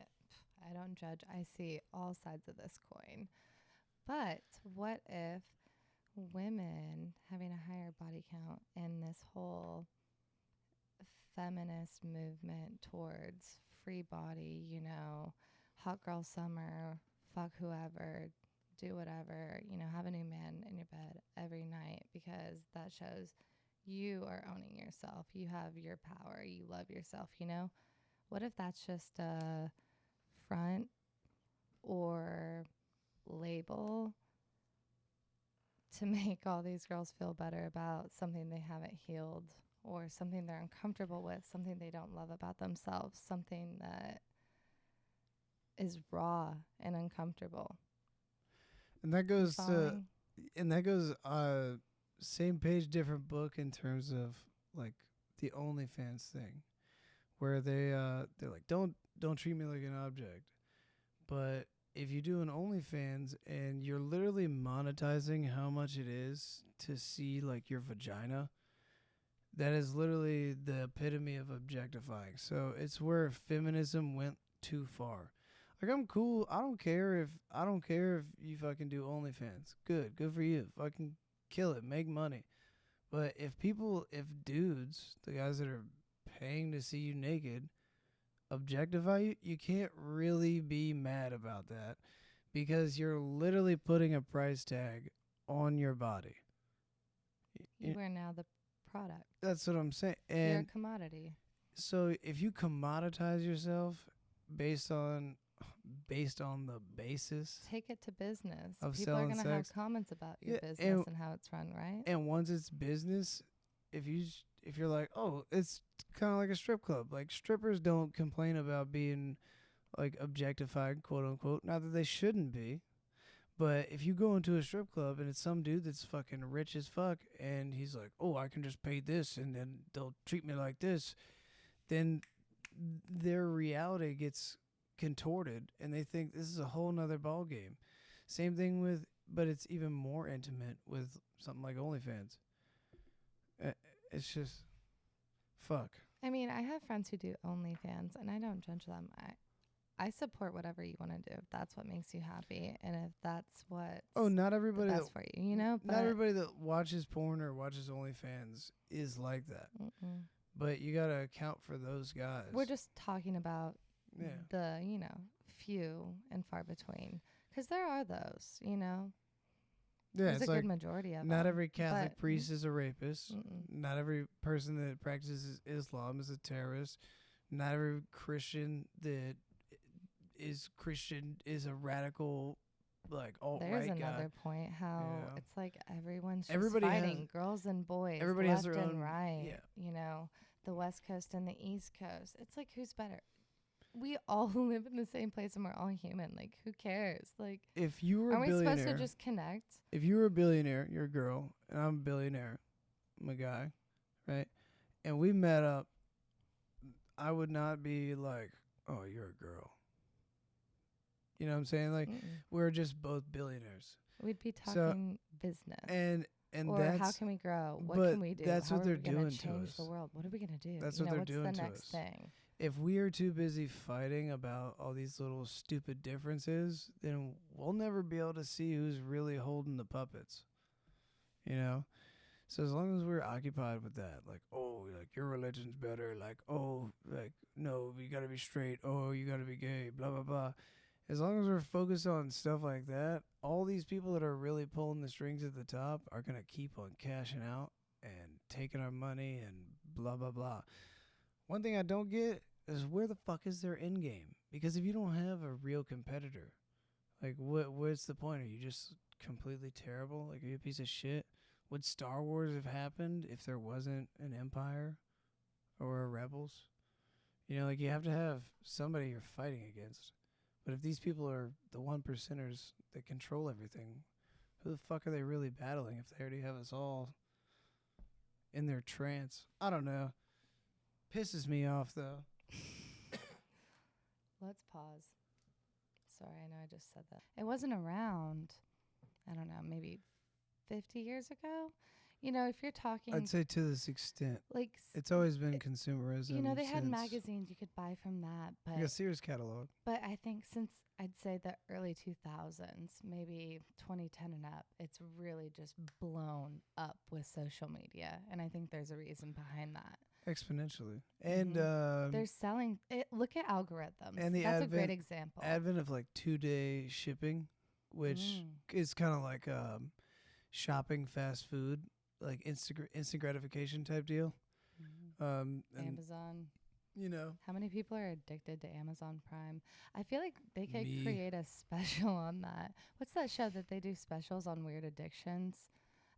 don't judge. I see all sides of this coin. But what if women having a higher body count and this whole feminist movement towards free body, hot girl summer, fuck whoever, do whatever, have a new man in your bed every night because that shows you are owning yourself. You have your power. You love yourself, What if that's just a front or label to make all these girls feel better about something they haven't healed or something they're uncomfortable with, something they don't love about themselves, something that is raw and uncomfortable? And that goes same page, different book in terms of like the OnlyFans thing, where they're like, don't treat me like an object. But if you do an OnlyFans and you're literally monetizing how much it is to see like your vagina, that is literally the epitome of objectifying. So it's where feminism went too far. Like, I'm cool. I don't care if you fucking do OnlyFans. Good for you. Fucking kill it. Make money. But if dudes, the guys that are paying to see you naked, objectify you, you can't really be mad about that because you're literally putting a price tag on your body. You are now the product. That's what I'm saying. You're a And commodity. so if you commoditize yourself based on the basis, take it to business. of People are selling going to have sex. comments about your Yeah, business and how it's run, right? and once it's business, if you're like, oh, it's kind of like a strip club. Like, strippers don't complain about being like objectified, quote unquote. Not that they shouldn't be, but if you go into a strip club and it's some dude that's fucking rich as fuck and he's like, oh, I can just pay this and then they'll treat me like this, then their reality gets contorted and they think this is a whole nother ball game. Same thing with, but it's even more intimate with something like OnlyFans. It's just, fuck. I mean, I have friends who do OnlyFans, and I don't judge them. I support whatever you want to do if that's what makes you happy, and if that's what not everybody that's for you, you know. But not everybody that watches porn or watches OnlyFans is like that. But you gotta account for those guys. We're just talking about the few and far between, because there are those, Yeah, there's it's a like good majority of not them, every Catholic priest is a rapist. Not every person that practices Islam is a terrorist. Not every Christian that is Christian is a radical, like alt-right guy. There's another point how it's like everyone's just Everybody fighting, girls and boys, everybody left has their and own, right. The West Coast and the East Coast. It's like, who's better? We all live in the same place and we're all human. Like, who cares? Like, if you were are a we billionaire, supposed to just connect? If you were a billionaire, you're a girl, and I'm a billionaire, I'm a guy, right? And we met up, I would not be like, oh, you're a girl. You know what I'm saying? Like, we're just both billionaires. We'd be talking business. And or that's, how can we grow? What can we do? That's how what they're doing to to change us. the world? What are we going to do? That's what they're doing what's the to next us. thing? If we are too busy fighting about all these little stupid differences, then we'll never be able to see who's really holding the puppets. So as long as we're occupied with that, like, oh, like your religion's better, like, oh, like, no, you gotta be straight, oh, you gotta be gay, blah, blah, blah. As long as we're focused on stuff like that, all these people that are really pulling the strings at the top are gonna keep on cashing out and taking our money and blah, blah, blah. One thing I don't get is where the fuck is their end game? Because if you don't have a real competitor, like, what's the point? Are you just completely terrible? Like, are you a piece of shit? Would Star Wars have happened if there wasn't an Empire or a Rebels? Like, you have to have somebody you're fighting against. But if these people are the 1%ers that control everything, who the fuck are they really battling if they already have us all in their trance? I don't know. Pisses me off, though. Let's pause. Sorry, I know I just said that. It wasn't around, I don't know, maybe 50 years ago. If you're talking, I'd say to this extent, like, it's always been consumerism. They had magazines you could buy from that, but like a Sears catalog. But I think since I'd say the early 2000s, maybe 2010 and up, it's really just blown up with social media, and I think there's a reason behind that. Exponentially. And they're selling it. Look at algorithms. And that's a great example. Advent of like 2-day shipping, which is kind of like shopping fast food, like instant gratification type deal. Amazon. How many people are addicted to Amazon Prime? I feel like they could create a special on that. What's that show that they do specials on weird addictions?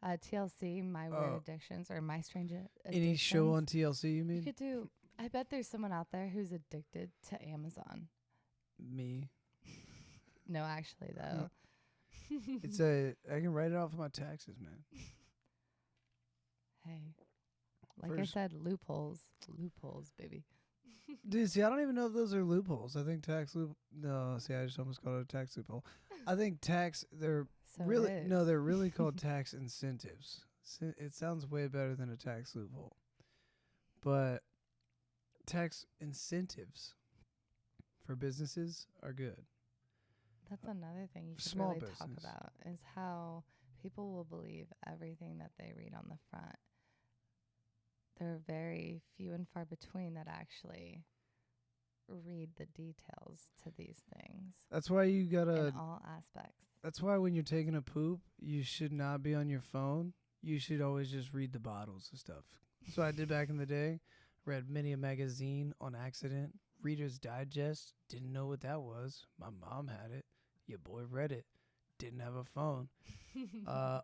TLC, My Weird Addictions, or My Strange Addictions. Any show on TLC, you mean? You could do. I bet there's someone out there who's addicted to Amazon. Me. No, actually, though. I can write it off of my taxes, man. Hey, like I said, loopholes, baby. Dude, see, I don't even know if those are loopholes. I think no, see, I just almost called it a tax loophole. I think they're really called tax incentives. It sounds way better than a tax loophole. But tax incentives for businesses are good. That's another thing you should Small really business. talk about, is how people will believe everything that they read on the front. There are very few and far between that actually read the details to these things. That's why you gotta... in all aspects. That's why when you're taking a poop, you should not be on your phone. You should always just read the bottles and stuff. That's what I did back in the day. Read many a magazine on accident. Reader's Digest. Didn't know what that was. My mom had it. Your boy read it. Didn't have a phone.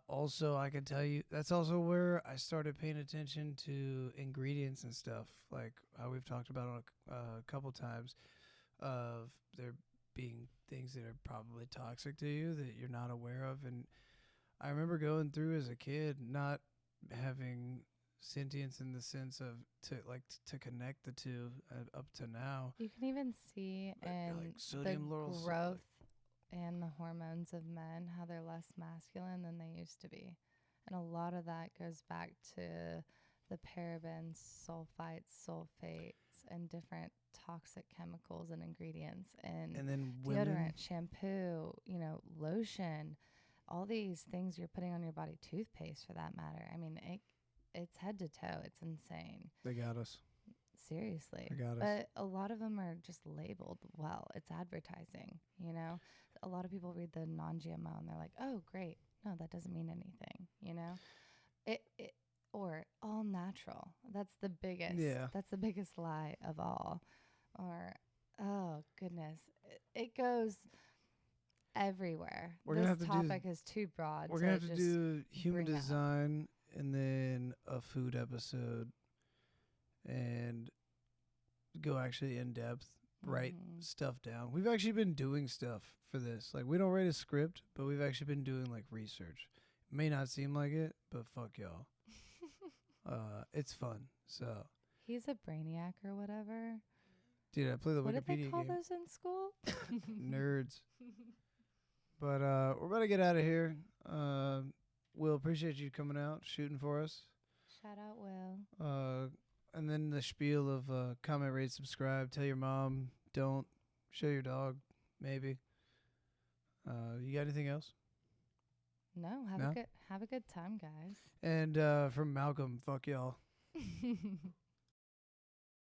Also, I can tell you, that's also where I started paying attention to ingredients and stuff, like how we've talked about a couple times, of there being things that are probably toxic to you that you're not aware of. And I remember going through as a kid not having sentience in the sense of to connect the two up to now. You can even see in like the sodium lauryl growth and the hormones of men how they're less masculine than they used to be. And a lot of that goes back to the parabens, sulfites, sulfates, and different toxic chemicals and ingredients and then deodorant, shampoo, lotion, all these things you're putting on your body, toothpaste for that matter. I mean, it's head to toe. It's insane. They got us. Seriously. They got us. But a lot of them are just labeled well. It's advertising, A lot of people read the non-GMO and they're like, oh, great. No, that doesn't mean anything, or all natural. That's the biggest. Yeah. That's the biggest lie of all. Or, oh, goodness. It goes everywhere. This topic is too broad. We're going to have to do human design and then a food episode and go actually in depth, write stuff down. We've actually been doing stuff for this. Like, we don't write a script, but we've actually been doing like research. It may not seem like it, but fuck y'all. It's fun. So he's a brainiac or whatever. Dude, I play the Wikipedia game. What did they call those in school? Nerds. But we're about to get out of here. Will, appreciate you coming out, shooting for us. Shout out, Will. And then the spiel of comment, rate, subscribe. Tell your mom. Don't. Show your dog. Maybe. You got anything else? No, have a good time, guys. And from Malcolm, fuck y'all.